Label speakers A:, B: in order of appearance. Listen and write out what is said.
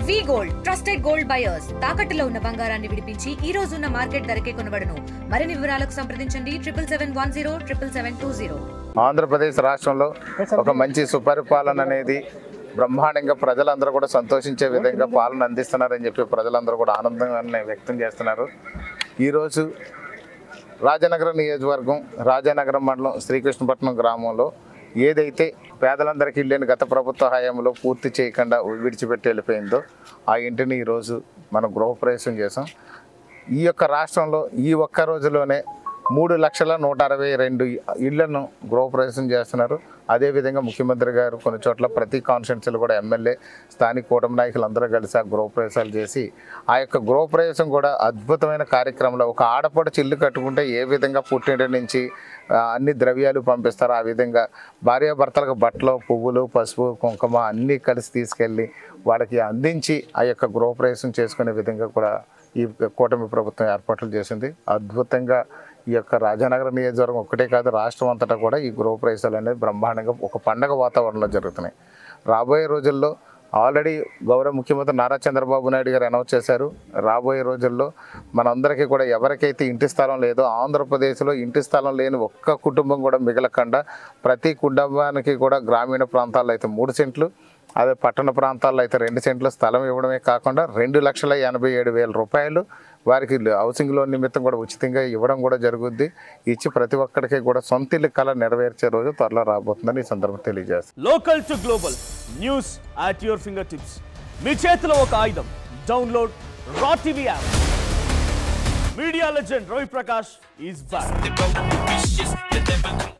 A: వి gold trusted gold buyers తాకట్టులో ఉన్న బంగారాన్ని విడిపించి ఈ రోజు ఉన్న మార్కెట్ ధరకే కొనబడును. మరిన్ని వివరాలకు సంప్రదించండి 77107720.
B: ఆంధ్రప్రదేశ్ రాష్ట్రంలో ఒక మంచి సుపరిపాలన అనేది బ్రహ్మాండంగా ప్రజలందరూ కూడా సంతోషించే విధంగా పాలన అందిస్తున్నారని చెప్పి ప్రజలందరూ కూడా ఆనందాన్ని వ్యక్తం చేస్తున్నారు. ఈరోజు రాజనగరం నియోజకవర్గం రాజానగరం మండలం శ్రీకృష్ణపట్నం గ్రామంలో ఏదైతే పేదలందరికీ ఇల్లుని గత ప్రభుత్వ హయాంలో పూర్తి చేయకుండా విడిచిపెట్టి వెళ్ళిపోయిందో ఆ ఇంటిని ఈరోజు మనం గృహప్రవేశం చేసాం. ఈ యొక్క రాష్ట్రంలో ఈ ఒక్క రోజులోనే 3,162 ఇళ్లను గృహప్రవేశం చేస్తున్నారు. అదేవిధంగా ముఖ్యమంత్రి గారు కొన్ని చోట్ల ప్రతి కాన్స్టిట్యున్సీలో కూడా ఎమ్మెల్యే స్థానిక కూటమి నాయకులు అందరూ కలిసి ఆ గృహప్రవేశాలు చేసి ఆ యొక్క గృహప్రవేశం కూడా అద్భుతమైన కార్యక్రమంలో ఒక ఆడపడుచు ఇల్లు కట్టుకుంటే ఏ విధంగా పుట్టింటి నుంచి అన్ని ద్రవ్యాలు పంపిస్తారో ఆ విధంగా భార్యాభర్తలకు బట్టలు, పువ్వులు, పసుపు, కుంకుమ అన్నీ కలిసి తీసుకెళ్ళి వాళ్ళకి అందించి ఆ యొక్క గృహప్రవేశం చేసుకునే విధంగా కూడా ఈ కూటమి ప్రభుత్వం ఏర్పాట్లు చేసింది. అద్భుతంగా ఈ యొక్క రాజానగరం నియోజకవర్గం ఒక్కటే కాదు రాష్ట్రం అంతటా కూడా ఈ గృహప్రవేశాలు అనేది బ్రహ్మాండంగా ఒక పండగ వాతావరణంలో జరుగుతున్నాయి. రాబోయే రోజుల్లో ఆల్రెడీ గౌరవ ముఖ్యమంత్రి నారా చంద్రబాబు నాయుడు గారు అనౌన్స్ చేశారు. రాబోయే రోజుల్లో మనందరికీ కూడా ఎవరికైతే ఇంటి స్థలం లేదో ఆంధ్రప్రదేశ్లో ఇంటి స్థలం లేని ఒక్క కుటుంబం కూడా మిగలకుండా ప్రతి కుటుంబానికి కూడా గ్రామీణ ప్రాంతాల్లో అయితే 3 సెంట్లు, అదే పట్టణ ప్రాంతాల్లో అయితే 2 సెంట్ల స్థలం ఇవ్వడమే కాకుండా 2,87,000 రూపాయలు వారికి హౌసింగ్ లోన్ నిమిత్తం కూడా ఉచితంగా ఇవ్వడం కూడా జరుగుద్ది. ఇచ్చి ప్రతి ఒక్కరికి కూడా సొంత ఇల్లు కళ నెరవేర్చే రోజు త్వరలో రాబోతుందని ఈ సందర్భంగా తెలియజేస్తారు.
C: Local to global news at your fingertips. మీ చేతిలో ఒక ఆయుధం. డౌన్లోడ్ రా TV app. Media legend Ravi Prakash is back.